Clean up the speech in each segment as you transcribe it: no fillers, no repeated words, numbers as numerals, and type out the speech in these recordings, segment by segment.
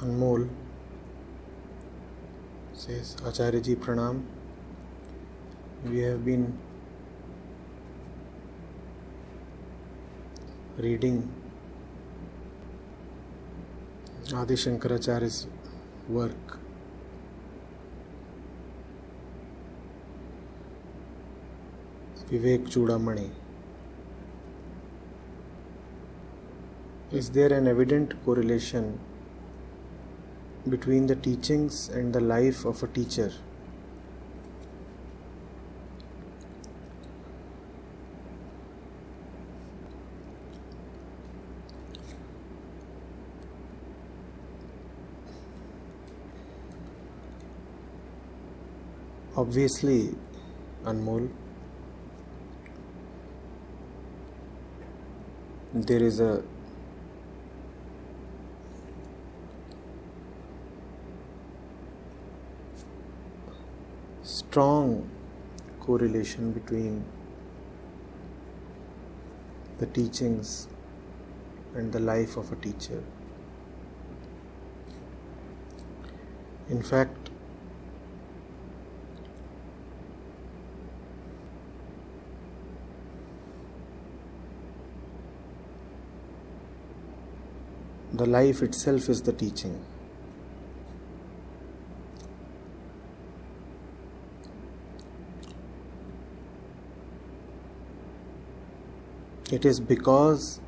Anmol says, Acharya ji Pranam. We have been reading Adi Shankaracharya's work. Vivek Chudamani. Is there an evident correlation between the teachings and the life of a teacher? Obviously, Anmol, there is a strong correlation between the teachings and the life of a teacher. In fact, the life itself is the teaching. It is because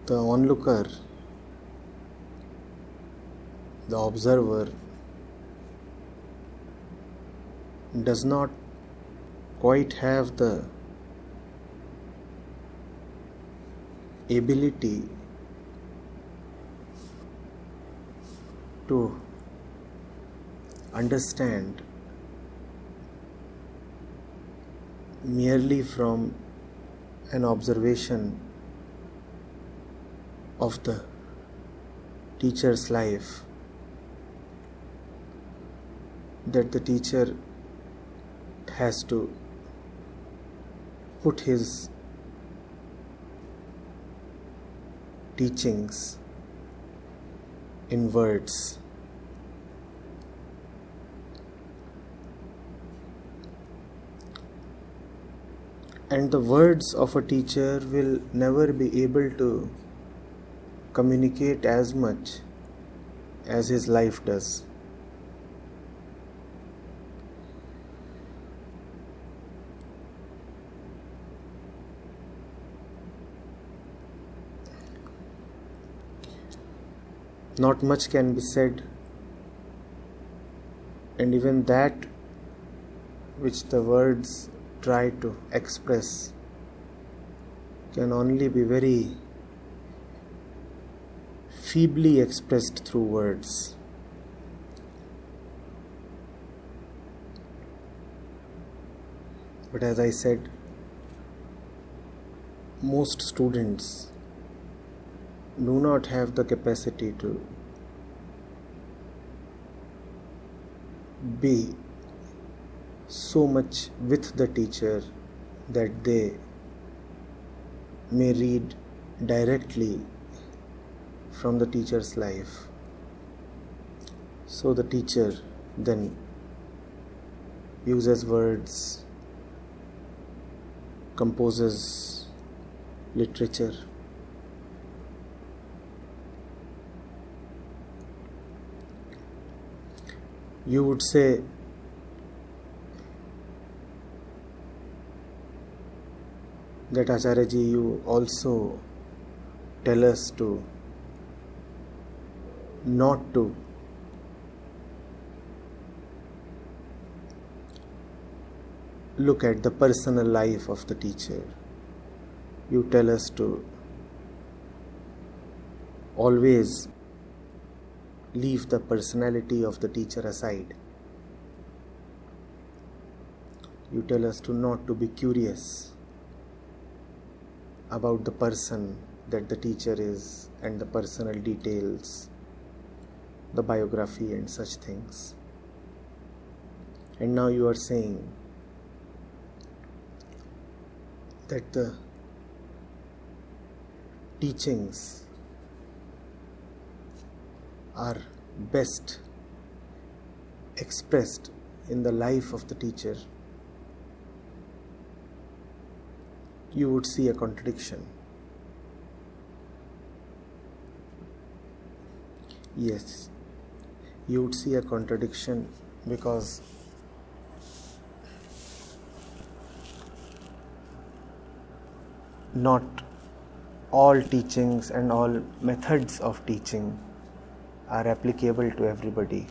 the onlooker, the observer, does not quite have the ability to understand merely from an observation of the teacher's life that the teacher has to put his teachings in words. And the words of a teacher will never be able to communicate as much as his life does. Not much can be said, and even that which the words try to express can only be very feebly expressed through words. But as I said, most students do not have the capacity to be so much with the teacher that they may read directly from the teacher's life. So the teacher then uses words, composes literature. You would say that Acharya ji, you also tell us to not to look at the personal life of the teacher. You tell us to always leave the personality of the teacher aside. You tell us to not to be curious about the person that the teacher is and the personal details, the biography and such things. And now you are saying that the teachings are best expressed in the life of the teacher, you would see a contradiction. Yes, you would see a contradiction because not all teachings and all methods of teaching are applicable to everybody.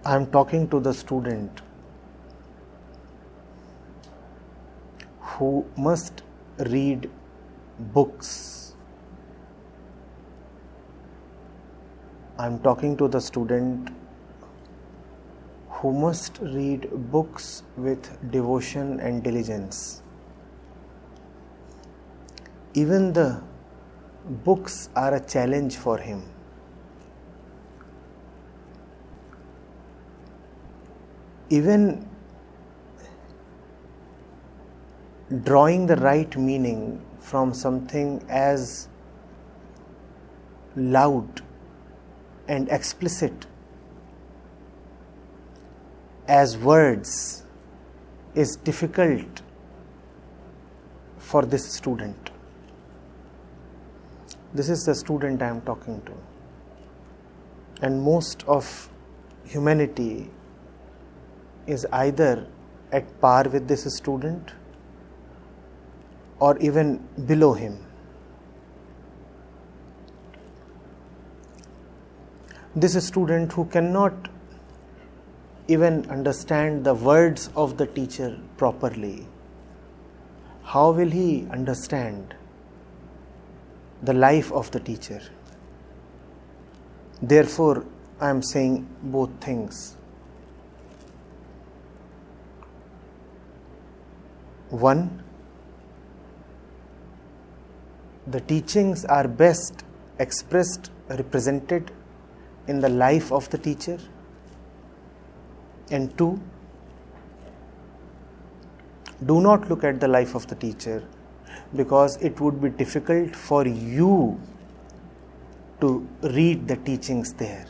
I am talking to the student who must read books. I am talking to the student who must read books with devotion and diligence. Even the books are a challenge for him. Even drawing the right meaning from something as loud and explicit as words is difficult for this student. This is the student I am talking to. And most of humanity is either at par with this student or even below him. This student who cannot even understand the words of the teacher properly, how will he understand the life of the teacher? Therefore, I am saying both things. One, the teachings are best expressed, represented in the life of the teacher. And two, do not look at the life of the teacher because it would be difficult for you to read the teachings there.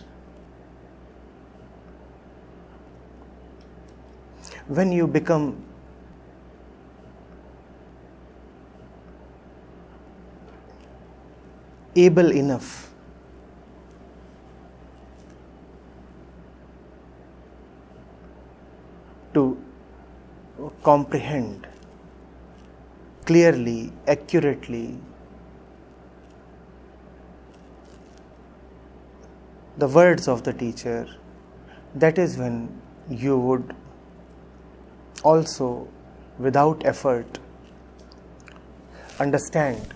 When you become able enough to comprehend clearly, accurately the words of the teacher, that is when you would also, without effort, understand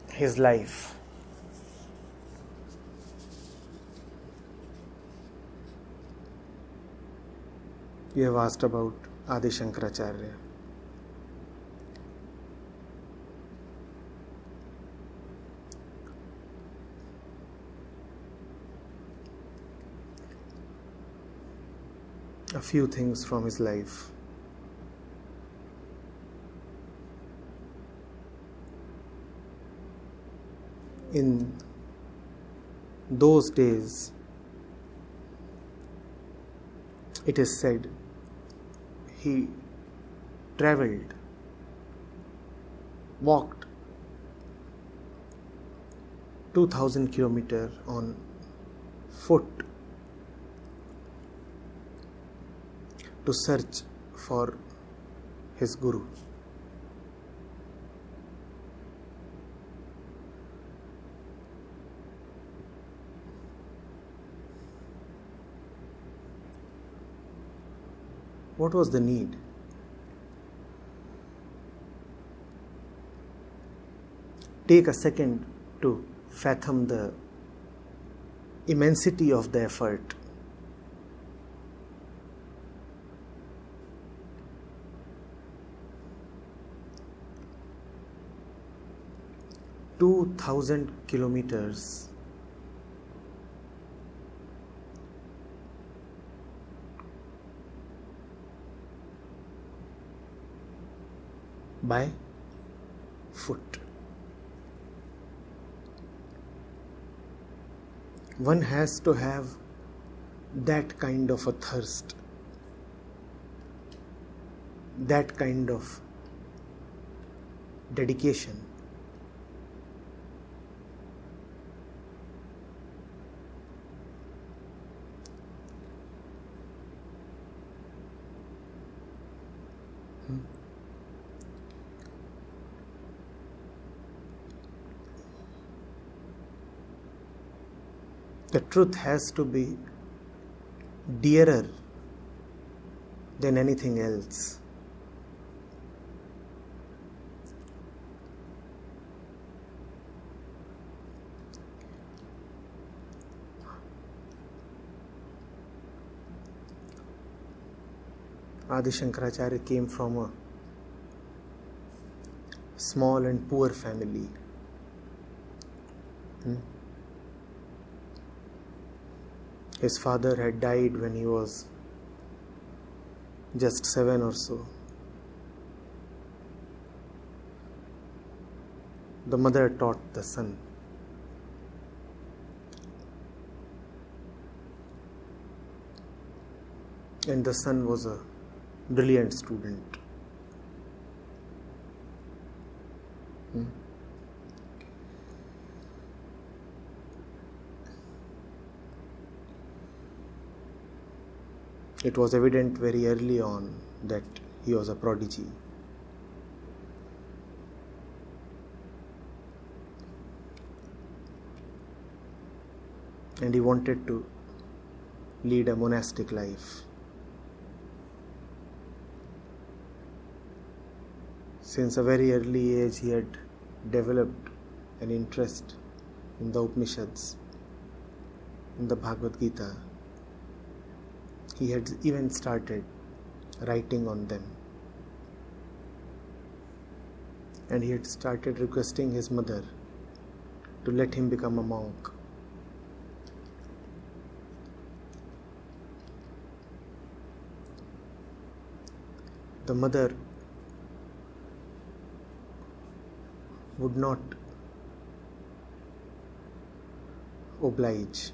his life. You have asked about Adi Shankaracharya. A few things from his life. In those days, it is said he traveled, walked 2000 kilometers on foot to search for his guru. What was the need? Take a second to fathom the immensity of the effort. "2,000 kilometers by foot. One has to have that kind of a thirst, that kind of dedication. The truth has to be dearer than anything else. Adi Shankaracharya came from a small and poor family. His father had died when he was just 7 or so. The mother taught the son. And the son was a brilliant student. It was evident very early on that he was a prodigy. And he wanted to lead a monastic life. Since a very early age, he had developed an interest in the Upanishads, in the Bhagavad Gita. He had even started writing on them. And he had started requesting his mother to let him become a monk. The mother would not oblige.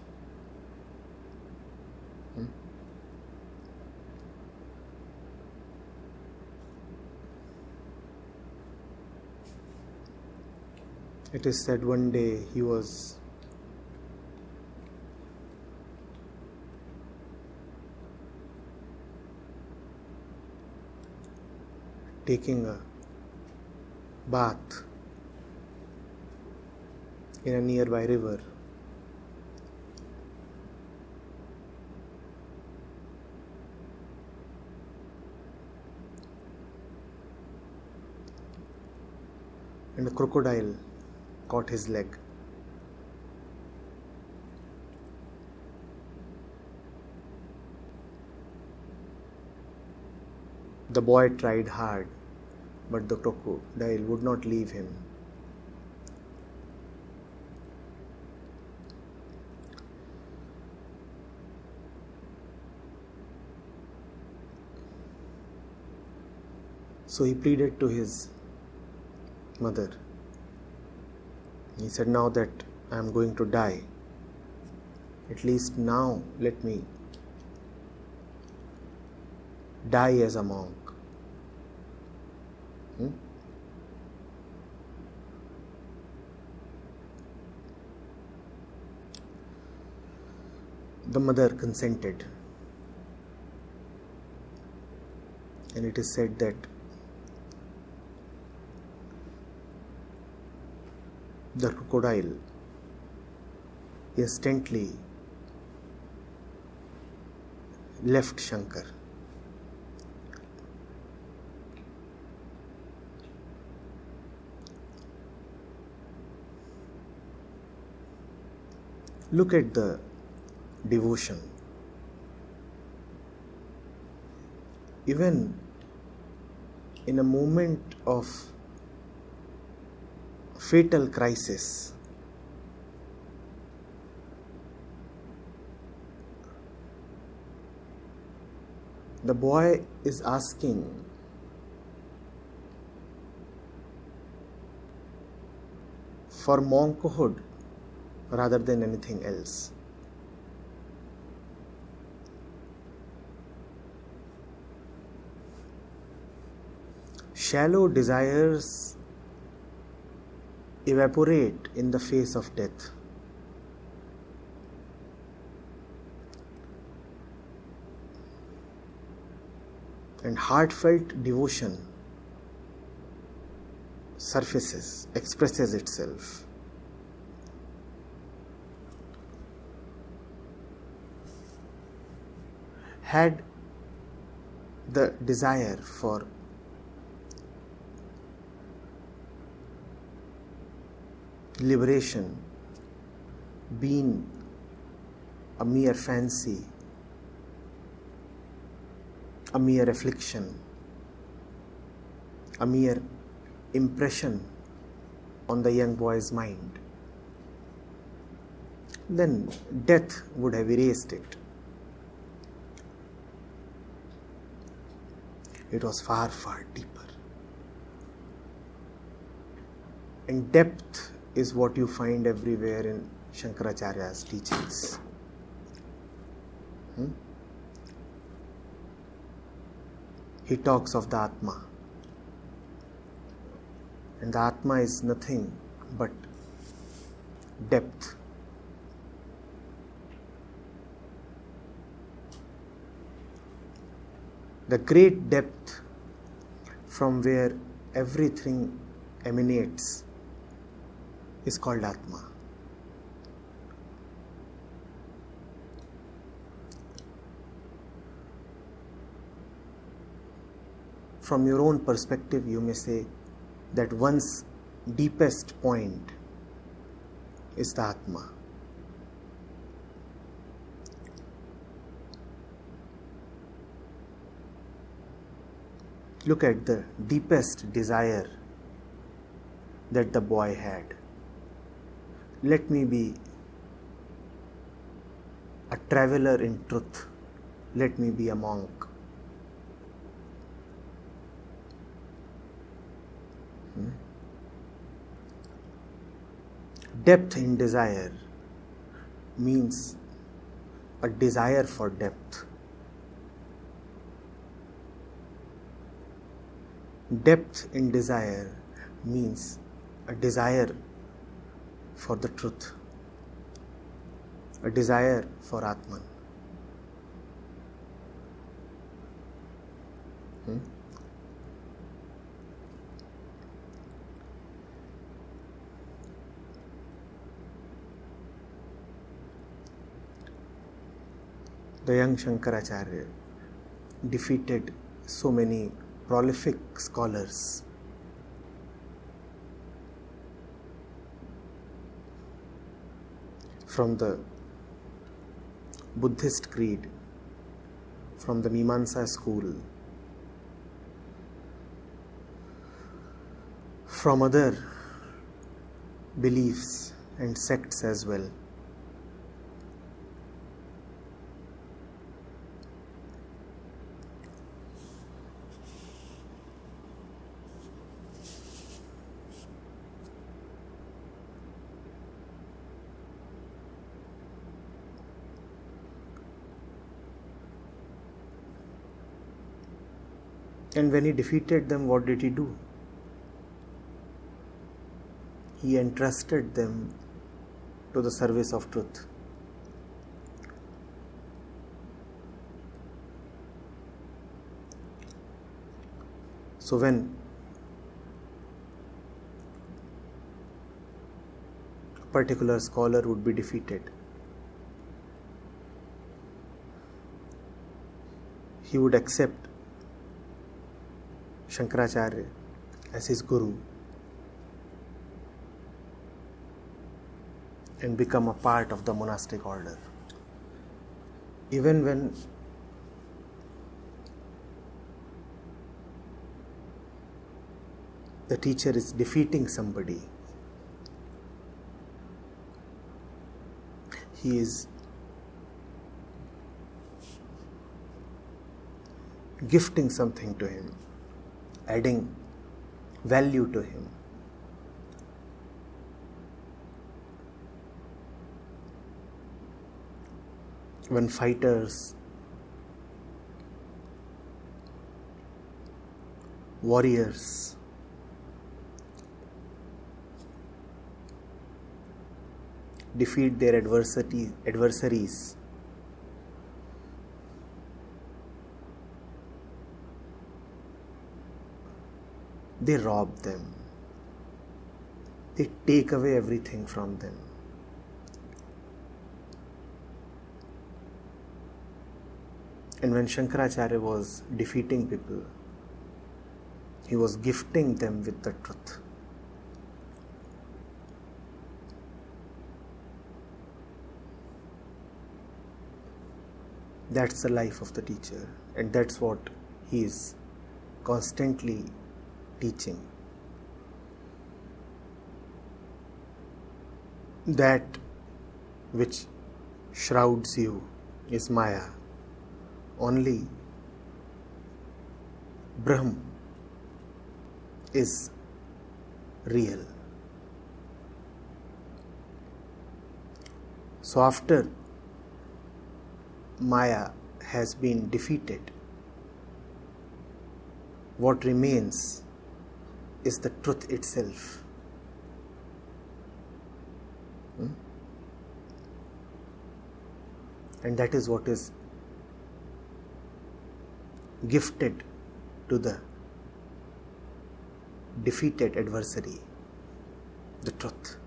It is said one day he was taking a bath in a nearby river. And a crocodile caught his leg. The boy tried hard, but the crocodile would not leave him. So he pleaded to his mother. He said, now that I am going to die, at least now let me die as a monk. The mother consented. And it is said that the crocodile instantly left Shankar. Look at the devotion. Even in a moment of fatal crisis, the boy is asking for monkhood rather than anything else. Shallow desires evaporate in the face of death. And heartfelt devotion surfaces, expresses itself. Had the desire for liberation been a mere fancy, a mere affliction, a mere impression on the young boy's mind, then death would have erased it. It was far, far deeper. And depth is what you find everywhere in Shankaracharya's teachings. He talks of the Atma. And the Atma is nothing but depth. The great depth from where everything emanates is called Atma. From your own perspective, you may say that one's deepest point is the Atma. Look at the deepest desire that the boy had. Let me be a traveler in truth. Let me be a monk. Depth in desire means a desire for depth. Depth in desire means a desire for the truth, a desire for Atman. The young Shankaracharya defeated so many prolific scholars. From the Buddhist creed, from the Mimamsa school, from other beliefs and sects as well. And when he defeated them, what did he do? He entrusted them to the service of truth. So when a particular scholar would be defeated, he would accept Shankaracharya as his guru and become a part of the monastic order. Even when the teacher is defeating somebody, he is gifting something to him, adding value to him. when fighters, warriors, defeat their adversaries, they rob them, they take away everything from them. And when Shankaracharya was defeating people, he was gifting them with the truth. That's the life of the teacher, and that's what he is constantly teaching. That which shrouds you is Maya. Only Brahm is real. So after Maya has been defeated, what remains is the truth itself. And that is what is gifted to the defeated adversary, the truth.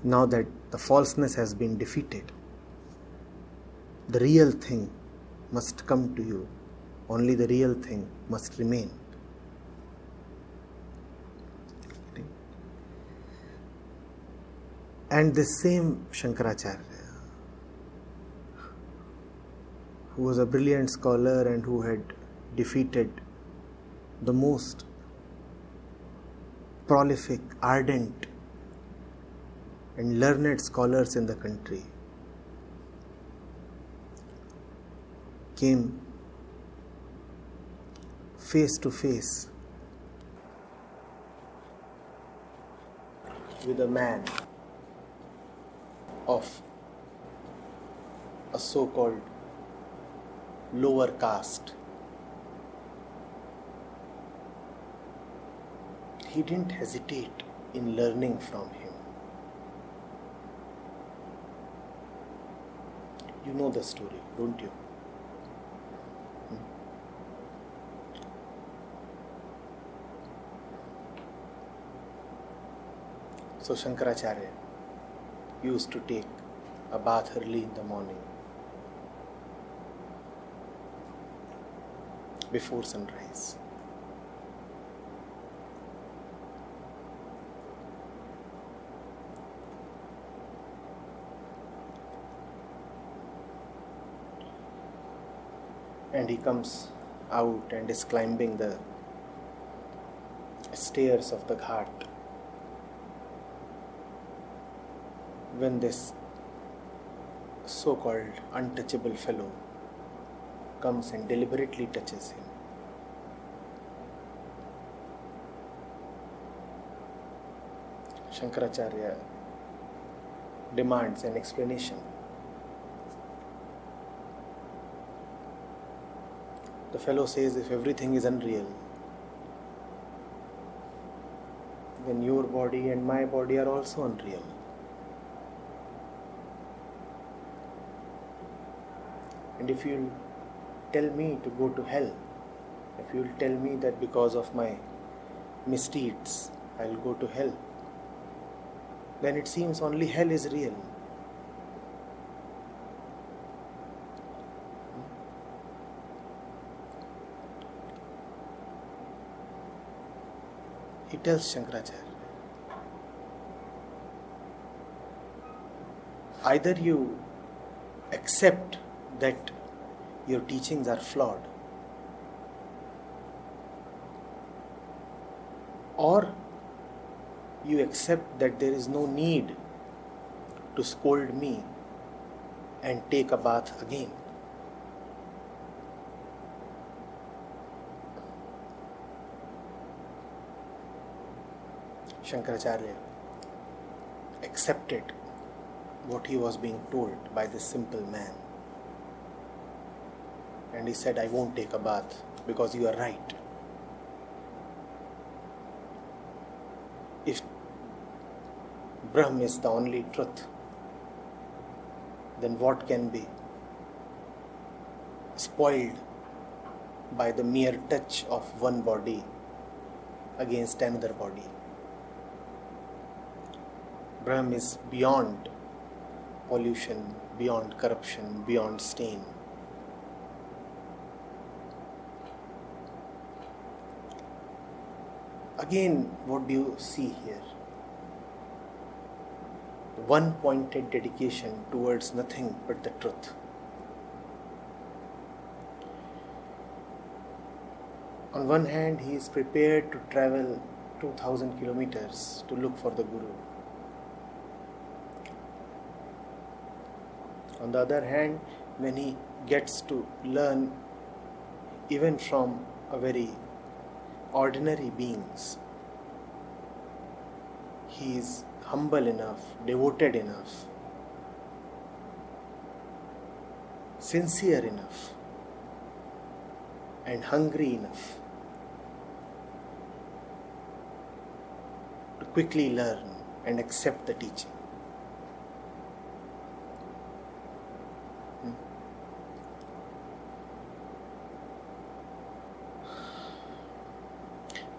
Now that the falseness has been defeated, the real thing must come to you. Only the real thing must remain. And the same Shankaracharya, who was a brilliant scholar and who had defeated the most prolific, ardent and learned scholars in the country, came face to face with a man of a so-called lower caste. He didn't hesitate in learning from him. You know the story, don't you? So Shankaracharya used to take a bath early in the morning before sunrise. And he comes out and is climbing the stairs of the ghat when this so-called untouchable fellow comes and deliberately touches him. Shankaracharya demands an explanation. The fellow says, if everything is unreal, then your body and my body are also unreal. And if you'll tell me to go to hell, if you'll tell me that because of my misdeeds I'll go to hell, then it seems only hell is real. He tells Shankaracharya, either you accept that your teachings are flawed, or you accept that there is no need to scold me and take a bath again. Shankaracharya accepted what he was being told by this simple man. And he said, I won't take a bath because you are right. If Brahm is the only truth, then what can be spoiled by the mere touch of one body against another body? Brahm is beyond pollution, beyond corruption, beyond stain. Again, what do you see here? One pointed dedication towards nothing but the truth. On one hand, he is prepared to travel 2000 kilometers to look for the Guru. On the other hand, when he gets to learn even from a very ordinary beings, he is humble enough, devoted enough, sincere enough, and hungry enough to quickly learn and accept the teaching.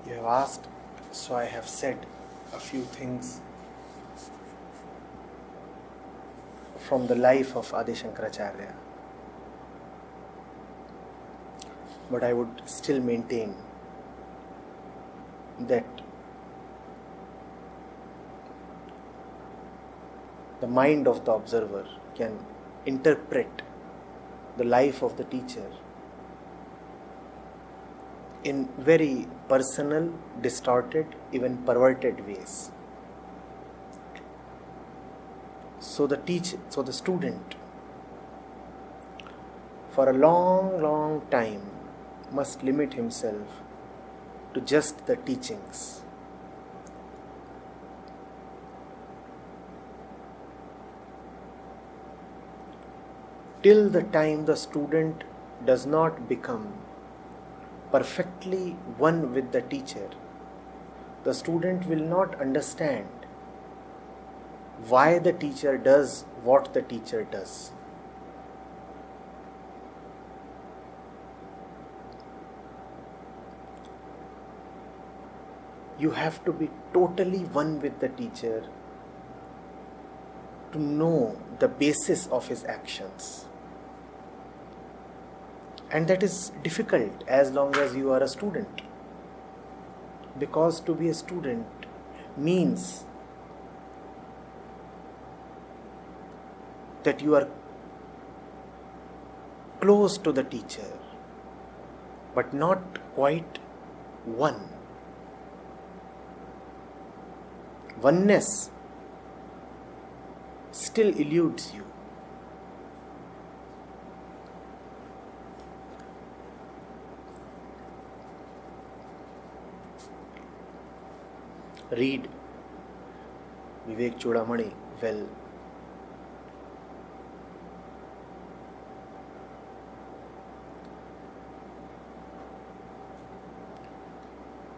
You have asked, so I have said a few things from the life of Adi Shankaracharya. But I would still maintain that the mind of the observer can interpret the life of the teacher in very personal, distorted, even perverted ways. So the student, for a long time, must limit himself to just the teachings. Till the time the student does not become perfectly one with the teacher, the student will not understand why the teacher does what the teacher does. You have to be totally one with the teacher to know the basis of his actions. And that is difficult as long as you are a student. Because to be a student means that you are close to the teacher, but not quite one. Oneness still eludes you. Read Vivek Chudamani well.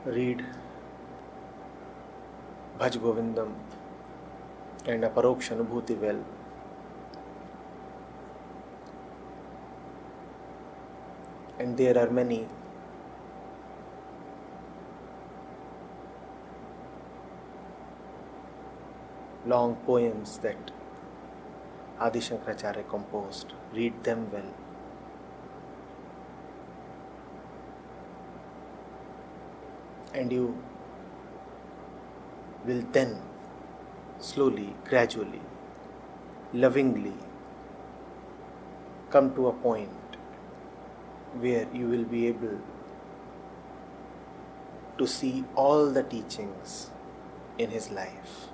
Read Bhaj Govindam and Aparoksha Anubhuti well. And there are many long poems that Adi Shankaracharya composed. Read them well. And you will then slowly, gradually, lovingly come to a point where you will be able to see all the teachings in his life.